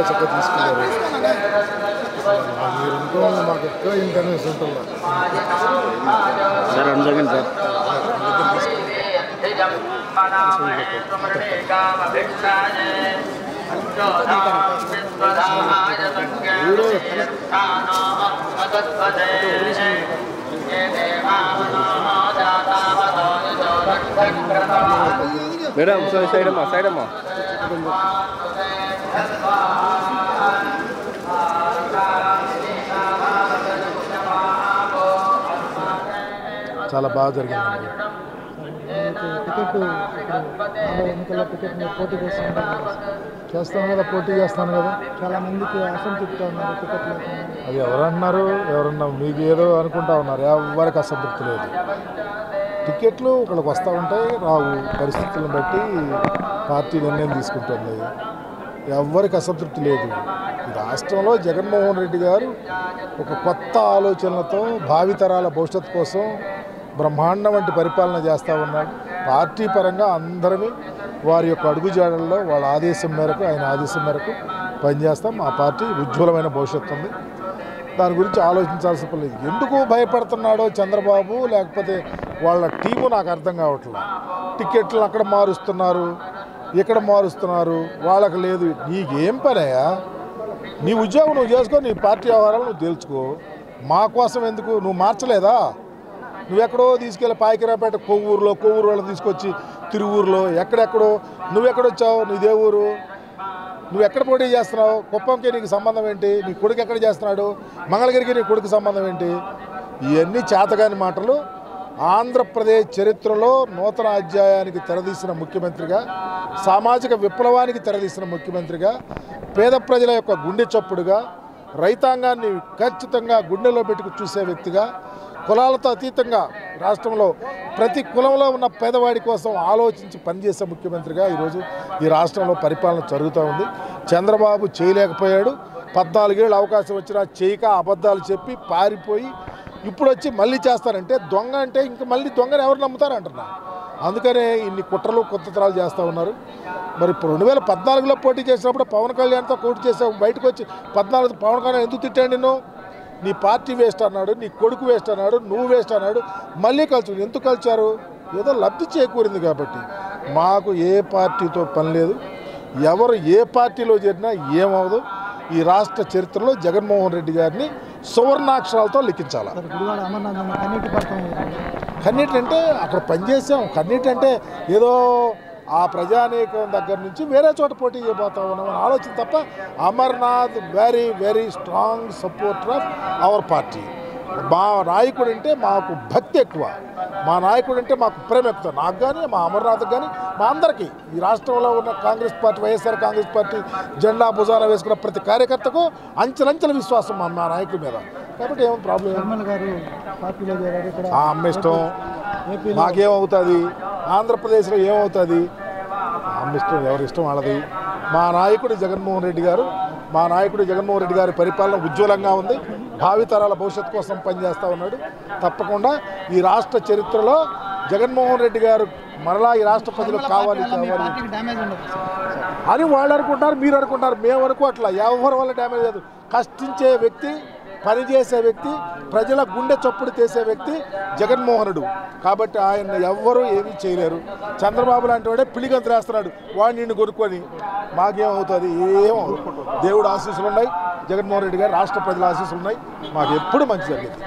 ఫ్రీగా చక్కగా తీసుకున్నారు. మీరు ఇంకో మాకు ఎక్కువ ఇంటర్నెట్ ఉంటుందా సార్ అనుజండి సార్ మేడం సైడ్ అమ్మా సైడ్ అమ్మా చాలా బాగా జరిగింది. టికెట్ ఎన్నికల్లో టికెట్ మీరు పోటీ చేస్తాను కదా, పోటీ చేస్తాను కదా. చాలా మందికి అసంతృప్తిగా ఉన్నారు టికెట్ లేకుండా. అది ఎవరన్నారు, ఎవరన్నా మీకు ఏదో అనుకుంటా ఉన్నారు. ఎవరికి అసంతృప్తి లేదు. టికెట్లు ఒకళ్ళకి వస్తూ ఉంటాయి, రావు. పరిస్థితులను బట్టి పార్టీ నిర్ణయం తీసుకుంటుంది. ఎవరికి అసంతృప్తి లేదు. ఈ రాష్ట్రంలో జగన్మోహన్ రెడ్డి గారు ఒక కొత్త ఆలోచనలతో భావితరాల భవిష్యత్తు కోసం బ్రహ్మాండం వంటి పరిపాలన చేస్తూ ఉన్నాడు. పార్టీ పరంగా అందరమీ వారి యొక్క అడుగుజాడల్లో వాళ్ళ ఆదేశం మేరకు, ఆయన ఆదేశం మేరకు పనిచేస్తాం. ఆ పార్టీ ఉజ్వలమైన భవిష్యత్తు ఉంది. దాని గురించి ఆలోచించాల్సిన పని లేదు. ఎందుకు భయపడుతున్నాడో చంద్రబాబు లేకపోతే వాళ్ళ టీము నాకు అర్థం కావట్లేదు. టికెట్లు అక్కడ మారుస్తున్నారు, ఇక్కడ మారుస్తున్నారు, వాళ్ళకి లేదు. నీకేం పనయ్యా? నీ ఉద్యోగం నువ్వు చేసుకో, నీ పార్టీ వ్యవహారాలు నువ్వు తేల్చుకో. మా కోసం ఎందుకు? నువ్వు మార్చలేదా? నువ్వెక్కడో తీసుకెళ్ళి పాయకిరాపేట కొవ్వూరులో వాళ్ళని తీసుకొచ్చి తిరువూరులో ఎక్కడెక్కడో నువ్వెక్కడొచ్చావు? నీదే ఊరు? నువ్వు ఎక్కడ పోటీ చేస్తున్నావు? కుప్పంకి నీకు సంబంధం ఏంటి? నీ కొడుకు ఎక్కడ చేస్తున్నాడు? మంగళగిరికి నీ కొడుకు సంబంధం ఏంటి? ఇవన్నీ చేతగాని మాటలు. ఆంధ్రప్రదేశ్ చరిత్రలో నూతన అధ్యాయానికి తెరదీసిన ముఖ్యమంత్రిగా, సామాజిక విప్లవానికి తెరదీసిన ముఖ్యమంత్రిగా, పేద ప్రజల యొక్క గుండె చప్పుడుగా, రైతాంగాన్ని ఖచ్చితంగా గుండెలో పెట్టుకు చూసే వ్యక్తిగా, కులాలతో అతీతంగా రాష్ట్రంలో ప్రతి కులంలో ఉన్న పేదవాడి కోసం ఆలోచించి పనిచేసే ముఖ్యమంత్రిగా ఈరోజు ఈ రాష్ట్రంలో పరిపాలన జరుగుతూ ఉంది. చంద్రబాబు చేయలేకపోయాడు. 14 ఏళ్ళు అవకాశం వచ్చినా చేయక అబద్ధాలు చెప్పి పారిపోయి ఇప్పుడు వచ్చి మళ్ళీ చేస్తారంటే దొంగ అంటే ఇంక మళ్ళీ దొంగని ఎవరు నమ్ముతారంటున్నా. అందుకనే ఇన్ని కుట్రలు కుతంత్రాలు చేస్తూ ఉన్నారు. మరి 2014లో పోటీ చేసినప్పుడు పవన్ కళ్యాణ్తో పోటీ చేసావు, బయటకు వచ్చి 14 పవన్ కళ్యాణ్ ఎందుకు తిట్టాడు? నిన్ను నీ పార్టీ వేస్ట్ అన్నాడు, నీ కొడుకు వేస్ట్ అన్నాడు, నువ్వు వేస్ట్ అన్నాడు. మళ్ళీ కలిసి ఎందుకు కలిచారు? ఏదో లబ్ధి చేకూరింది కాబట్టి. మాకు ఏ పార్టీతో పని లేదు. ఎవరు ఏ పార్టీలో చేరినా ఏమవదు. ఈ రాష్ట్ర చరిత్రలో జగన్మోహన్ రెడ్డి గారిని సువర్ణాక్షరాలతో లిఖించాలి. కన్నీటి అంటే అక్కడ పనిచేసాం. కన్నీటి అంటే ఏదో ఆ ప్రజానీకం దగ్గర నుంచి వేరే చోట పోటీ చేయబోతా ఉన్నామని ఆలోచన తప్ప Amarnath very very strong supporter of our party. మా నాయకుడు అంటే మాకు భక్తి ఎక్కువ, మా నాయకుడు అంటే మాకు ప్రేమ ఎక్కువ. నాకు కానీ, మా అమర్నాథ్కి కానీ, మా అందరికీ ఈ రాష్ట్రంలో ఉన్న కాంగ్రెస్ పార్టీ, వైఎస్ఆర్ కాంగ్రెస్ పార్టీ జెండా భుజాన వేసుకున్న ప్రతి కార్యకర్తకు అంచెలంచెల విశ్వాసం మా నాయకుడి మీద. కాబట్టి ఏమో ప్రాబ్లం. అమ్మ ఇష్టం, మాకేమవుతుంది? ఆంధ్రప్రదేశ్లో ఏమవుతుంది? అమ్మ ఇష్టం, ఎవరి ఇష్టం వాళ్ళది. మా నాయకుడు జగన్మోహన్ రెడ్డి గారు, మా నాయకుడు జగన్మోహన్ రెడ్డి గారి పరిపాలన ఉజ్వలంగా ఉంది. భావితరాల భవిష్యత్తు కోసం పనిచేస్తూ ఉన్నాడు. తప్పకుండా ఈ రాష్ట్ర చరిత్రలో జగన్మోహన్ రెడ్డి గారు మరలా ఈ రాష్ట్ర ప్రజలు కావాలి అని వాళ్ళు అనుకుంటారు, మీరు అనుకుంటారు. మేము అనుకోవట్లా. ఎవరి వల్ల డ్యామేజ్ లేదు. కష్టించే వ్యక్తి, పనిచేసే వ్యక్తి, ప్రజల గుండె చప్పుడు చేసే వ్యక్తి జగన్మోహనుడు. కాబట్టి ఆయన ఎవ్వరూ ఏమీ చేయలేరు. చంద్రబాబు లాంటి వాడే పిలిగంతులు వేస్తున్నాడు వాడిని నిన్ను కొనుక్కొని. మాకేమవుతుంది? ఏమో దేవుడు ఆశీస్సులు ఉన్నాయి, జగన్మోహన్ రెడ్డి గారు రాష్ట్ర ప్రజల ఆశీస్సులు ఉన్నాయి. మాకు ఎప్పుడు మంచి జరిగింది.